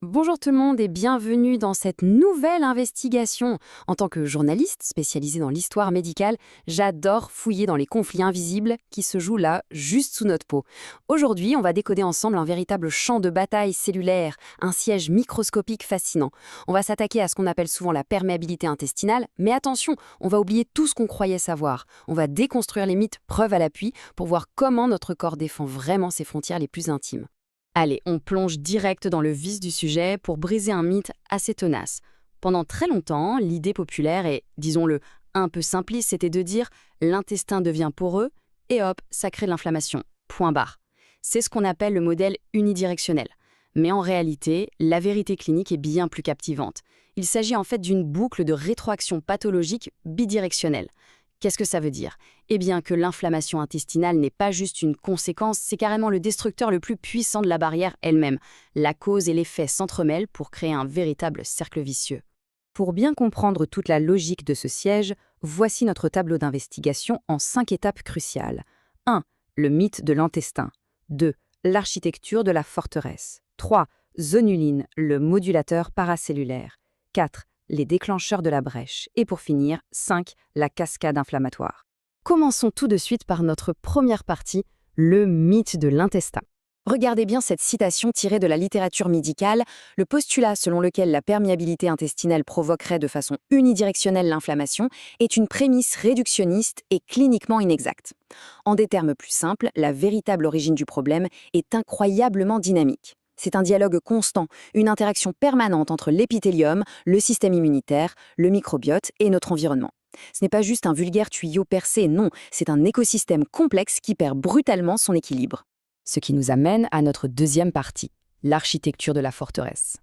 Bonjour tout le monde et bienvenue dans cette nouvelle investigation. En tant que journaliste spécialisée dans l'histoire médicale, j'adore fouiller dans les conflits invisibles qui se jouent là, juste sous notre peau. Aujourd'hui, on va décoder ensemble un véritable champ de bataille cellulaire, un siège microscopique fascinant. On va s'attaquer à ce qu'on appelle souvent la perméabilité intestinale, mais attention, on va oublier tout ce qu'on croyait savoir. On va déconstruire les mythes preuve à l'appui pour voir comment notre corps défend vraiment ses frontières les plus intimes. Allez, on plonge direct dans le vif du sujet pour briser un mythe assez tenace. Pendant très longtemps, l'idée populaire et, disons-le, un peu simpliste, c'était de dire l'intestin devient poreux et hop, ça crée de l'inflammation. Point barre. C'est ce qu'on appelle le modèle unidirectionnel. Mais en réalité, la vérité clinique est bien plus captivante. Il s'agit en fait d'une boucle de rétroaction pathologique bidirectionnelle. Qu'est-ce que ça veut dire? Eh bien que l'inflammation intestinale n'est pas juste une conséquence, c'est carrément le destructeur le plus puissant de la barrière elle-même. La cause et l'effet s'entremêlent pour créer un véritable cercle vicieux. Pour bien comprendre toute la logique de ce siège, voici notre tableau d'investigation en 5 étapes cruciales. 1. Le mythe de l'intestin. 2. L'architecture de la forteresse. 3. Zonuline, le modulateur paracellulaire. 4. Les déclencheurs de la brèche. Et pour finir, 5. La cascade inflammatoire. Commençons tout de suite par notre première partie, le mythe de l'intestin. Regardez bien cette citation tirée de la littérature médicale, le postulat selon lequel la perméabilité intestinale provoquerait de façon unidirectionnelle l'inflammation est une prémisse réductionniste et cliniquement inexacte. En des termes plus simples, la véritable origine du problème est incroyablement dynamique. C'est un dialogue constant, une interaction permanente entre l'épithélium, le système immunitaire, le microbiote et notre environnement. Ce n'est pas juste un vulgaire tuyau percé, non, c'est un écosystème complexe qui perd brutalement son équilibre. Ce qui nous amène à notre deuxième partie, l'architecture de la forteresse.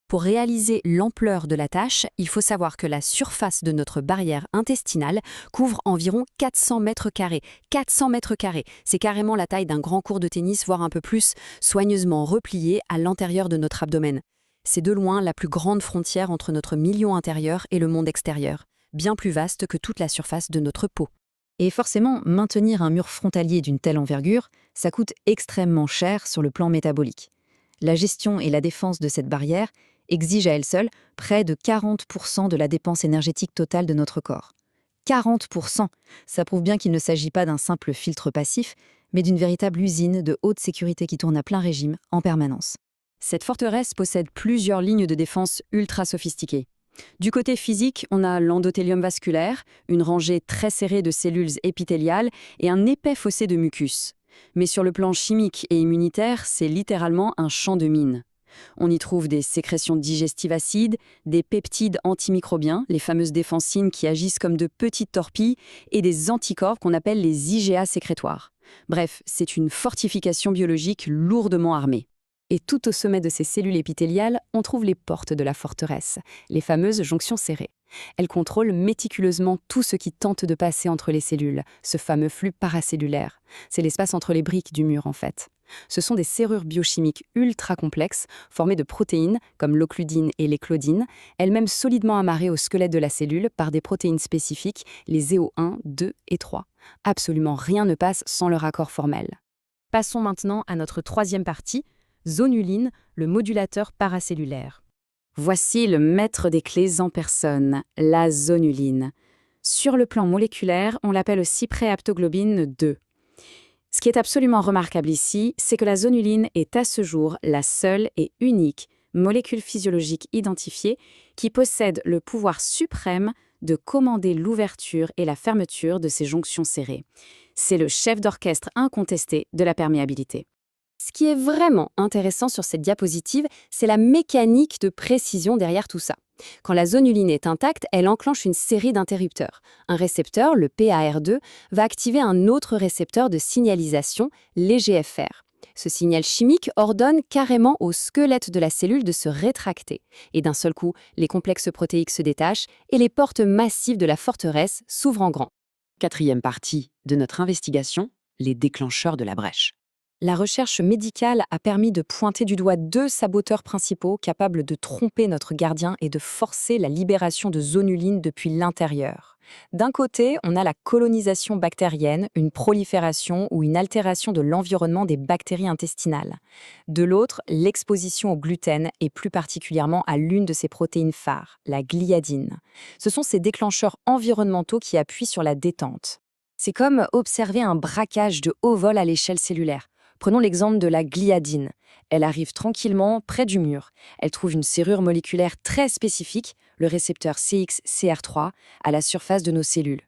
Pour réaliser l'ampleur de la tâche, il faut savoir que la surface de notre barrière intestinale couvre environ 400 mètres carrés. 400 mètres carrés, c'est carrément la taille d'un grand court de tennis, voire un peu plus, soigneusement replié à l'intérieur de notre abdomen. C'est de loin la plus grande frontière entre notre milieu intérieur et le monde extérieur, bien plus vaste que toute la surface de notre peau. Et forcément, maintenir un mur frontalier d'une telle envergure, ça coûte extrêmement cher sur le plan métabolique. La gestion et la défense de cette barrière exigent à elles seules près de 40% de la dépense énergétique totale de notre corps. 40%. Ça prouve bien qu'il ne s'agit pas d'un simple filtre passif, mais d'une véritable usine de haute sécurité qui tourne à plein régime en permanence. Cette forteresse possède plusieurs lignes de défense ultra sophistiquées. Du côté physique, on a l'endothélium vasculaire, une rangée très serrée de cellules épithéliales et un épais fossé de mucus. Mais sur le plan chimique et immunitaire, c'est littéralement un champ de mines. On y trouve des sécrétions digestives acides, des peptides antimicrobiens, les fameuses défensines qui agissent comme de petites torpilles, et des anticorps qu'on appelle les IgA sécrétoires. Bref, c'est une fortification biologique lourdement armée. Et tout au sommet de ces cellules épithéliales, on trouve les portes de la forteresse, les fameuses jonctions serrées. Elles contrôlent méticuleusement tout ce qui tente de passer entre les cellules, ce fameux flux paracellulaire. C'est l'espace entre les briques du mur en fait. Ce sont des serrures biochimiques ultra complexes, formées de protéines comme l'occludine et les claudines, elles-mêmes solidement amarrées au squelette de la cellule par des protéines spécifiques, les EO1, 2 et 3. Absolument rien ne passe sans leur accord formel. Passons maintenant à notre troisième partie, zonuline, le modulateur paracellulaire. Voici le maître des clés en personne, la zonuline. Sur le plan moléculaire, on l'appelle aussi préaptoglobine 2. Ce qui est absolument remarquable ici, c'est que la zonuline est à ce jour la seule et unique molécule physiologique identifiée qui possède le pouvoir suprême de commander l'ouverture et la fermeture de ces jonctions serrées. C'est le chef d'orchestre incontesté de la perméabilité. Ce qui est vraiment intéressant sur cette diapositive, c'est la mécanique de précision derrière tout ça. Quand la zonuline est intacte, elle enclenche une série d'interrupteurs. Un récepteur, le PAR2, va activer un autre récepteur de signalisation, l'EGFR. Ce signal chimique ordonne carrément au squelette de la cellule de se rétracter. Et d'un seul coup, les complexes protéiques se détachent et les portes massives de la forteresse s'ouvrent en grand. Quatrième partie de notre investigation, les déclencheurs de la brèche. La recherche médicale a permis de pointer du doigt deux saboteurs principaux capables de tromper notre gardien et de forcer la libération de zonulines depuis l'intérieur. D'un côté, on a la colonisation bactérienne, une prolifération ou une altération de l'environnement des bactéries intestinales. De l'autre, l'exposition au gluten et plus particulièrement à l'une de ses protéines phares, la gliadine. Ce sont ces déclencheurs environnementaux qui appuient sur la détente. C'est comme observer un braquage de haut vol à l'échelle cellulaire. Prenons l'exemple de la gliadine. Elle arrive tranquillement près du mur. Elle trouve une serrure moléculaire très spécifique, le récepteur CXCR3, à la surface de nos cellules.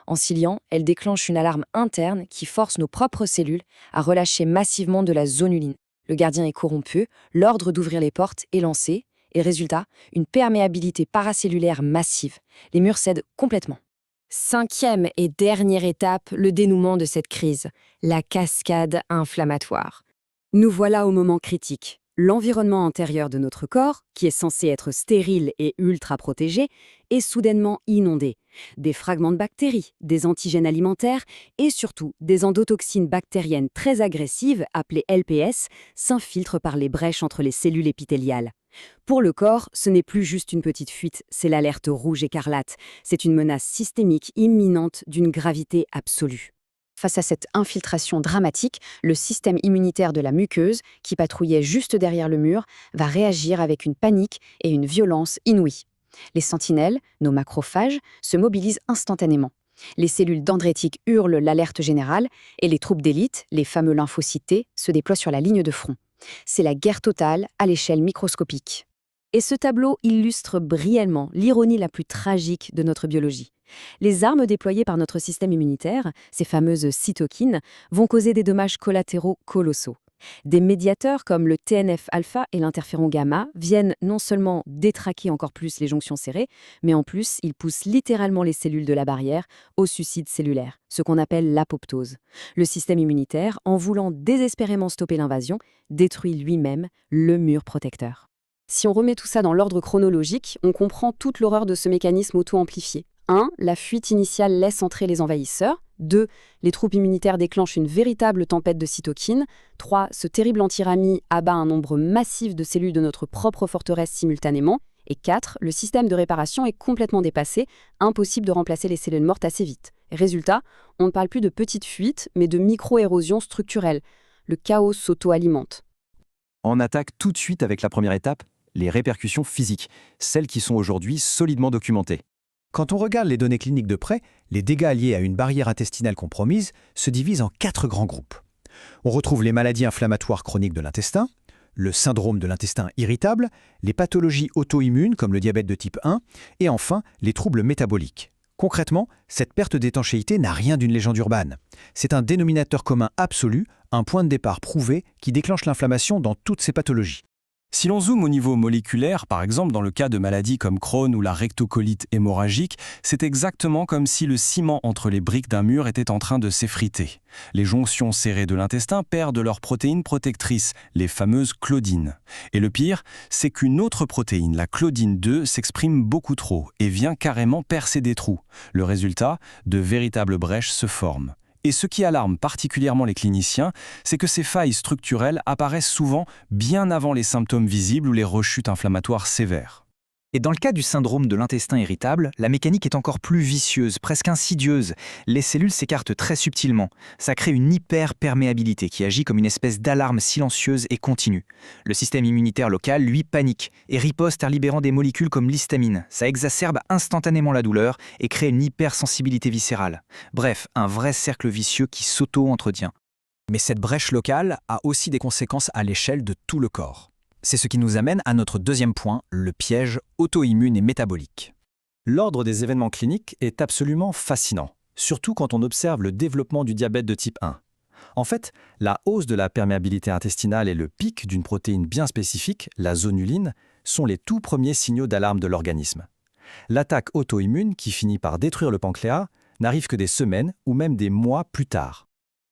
En s'y liant, elle déclenche une alarme interne qui force nos propres cellules à relâcher massivement de la zonuline. Le gardien est corrompu, l'ordre d'ouvrir les portes est lancé, et résultat, une perméabilité paracellulaire massive. Les murs cèdent complètement. Cinquième et dernière étape, le dénouement de cette crise, la cascade inflammatoire. Nous voilà au moment critique. L'environnement intérieur de notre corps, qui est censé être stérile et ultra protégé, est soudainement inondé. Des fragments de bactéries, des antigènes alimentaires et surtout des endotoxines bactériennes très agressives, appelées LPS, s'infiltrent par les brèches entre les cellules épithéliales. Pour le corps, ce n'est plus juste une petite fuite, c'est l'alerte rouge écarlate. C'est une menace systémique imminente d'une gravité absolue. Face à cette infiltration dramatique, le système immunitaire de la muqueuse, qui patrouillait juste derrière le mur, va réagir avec une panique et une violence inouïes. Les sentinelles, nos macrophages, se mobilisent instantanément. Les cellules dendritiques hurlent l'alerte générale et les troupes d'élite, les fameux lymphocytes T, se déploient sur la ligne de front. C'est la guerre totale à l'échelle microscopique. Et ce tableau illustre brillamment l'ironie la plus tragique de notre biologie. Les armes déployées par notre système immunitaire, ces fameuses cytokines, vont causer des dommages collatéraux colossaux. Des médiateurs comme le TNF-alpha et l'interféron gamma viennent non seulement détraquer encore plus les jonctions serrées, mais en plus, ils poussent littéralement les cellules de la barrière au suicide cellulaire, ce qu'on appelle l'apoptose. Le système immunitaire, en voulant désespérément stopper l'invasion, détruit lui-même le mur protecteur. Si on remet tout ça dans l'ordre chronologique, on comprend toute l'horreur de ce mécanisme auto-amplifié. 1. La fuite initiale laisse entrer les envahisseurs. 2. Les troupes immunitaires déclenchent une véritable tempête de cytokines. 3. Ce terrible antirami abat un nombre massif de cellules de notre propre forteresse simultanément. Et 4. Le système de réparation est complètement dépassé, impossible de remplacer les cellules mortes assez vite. Résultat, on ne parle plus de petites fuites, mais de micro-érosions structurelles. Le chaos s'auto-alimente. On attaque tout de suite avec la première étape, les répercussions physiques, celles qui sont aujourd'hui solidement documentées. Quand on regarde les données cliniques de près, les dégâts liés à une barrière intestinale compromise se divisent en 4 grands groupes. On retrouve les maladies inflammatoires chroniques de l'intestin, le syndrome de l'intestin irritable, les pathologies auto-immunes comme le diabète de type 1, et enfin les troubles métaboliques. Concrètement, cette perte d'étanchéité n'a rien d'une légende urbaine. C'est un dénominateur commun absolu, un point de départ prouvé qui déclenche l'inflammation dans toutes ces pathologies. Si l'on zoome au niveau moléculaire, par exemple dans le cas de maladies comme Crohn ou la rectocolite hémorragique, c'est exactement comme si le ciment entre les briques d'un mur était en train de s'effriter. Les jonctions serrées de l'intestin perdent leurs protéines protectrices, les fameuses claudines. Et le pire, c'est qu'une autre protéine, la claudine 2, s'exprime beaucoup trop et vient carrément percer des trous. Le résultat, de véritables brèches se forment. Et ce qui alarme particulièrement les cliniciens, c'est que ces failles structurelles apparaissent souvent bien avant les symptômes visibles ou les rechutes inflammatoires sévères. Et dans le cas du syndrome de l'intestin irritable, la mécanique est encore plus vicieuse, presque insidieuse. Les cellules s'écartent très subtilement. Ça crée une hyperperméabilité qui agit comme une espèce d'alarme silencieuse et continue. Le système immunitaire local, lui, panique et riposte en libérant des molécules comme l'histamine. Ça exacerbe instantanément la douleur et crée une hypersensibilité viscérale. Bref, un vrai cercle vicieux qui s'auto-entretient. Mais cette brèche locale a aussi des conséquences à l'échelle de tout le corps. C'est ce qui nous amène à notre deuxième point, le piège auto-immune et métabolique. L'ordre des événements cliniques est absolument fascinant, surtout quand on observe le développement du diabète de type 1. En fait, la hausse de la perméabilité intestinale et le pic d'une protéine bien spécifique, la zonuline, sont les tout premiers signaux d'alarme de l'organisme. L'attaque auto-immune, qui finit par détruire le pancréas, n'arrive que des semaines ou même des mois plus tard.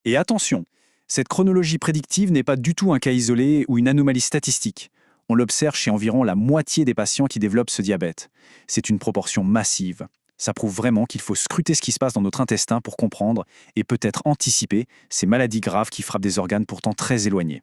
Et attention, cette chronologie prédictive n'est pas du tout un cas isolé ou une anomalie statistique. On l'observe chez environ la moitié des patients qui développent ce diabète. C'est une proportion massive. Ça prouve vraiment qu'il faut scruter ce qui se passe dans notre intestin pour comprendre et peut-être anticiper ces maladies graves qui frappent des organes pourtant très éloignés.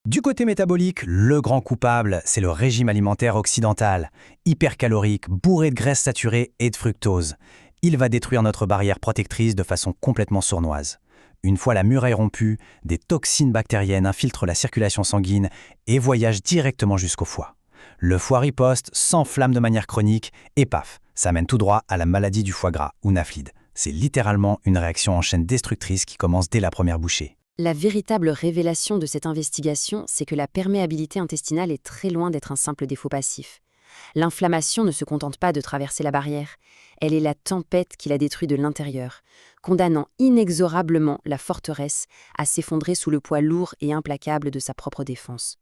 Du côté métabolique, le grand coupable, c'est le régime alimentaire occidental, hypercalorique, bourré de graisses saturées et de fructose. Il va détruire notre barrière protectrice de façon complètement sournoise. Une fois la muraille rompue, des toxines bactériennes infiltrent la circulation sanguine et voyagent directement jusqu'au foie. Le foie riposte, s'enflamme de manière chronique et paf, ça mène tout droit à la maladie du foie gras ou NAFLD. C'est littéralement une réaction en chaîne destructrice qui commence dès la première bouchée. La véritable révélation de cette investigation, c'est que la perméabilité intestinale est très loin d'être un simple défaut passif. L'inflammation ne se contente pas de traverser la barrière, elle est la tempête qui la détruit de l'intérieur, condamnant inexorablement la forteresse à s'effondrer sous le poids lourd et implacable de sa propre défense.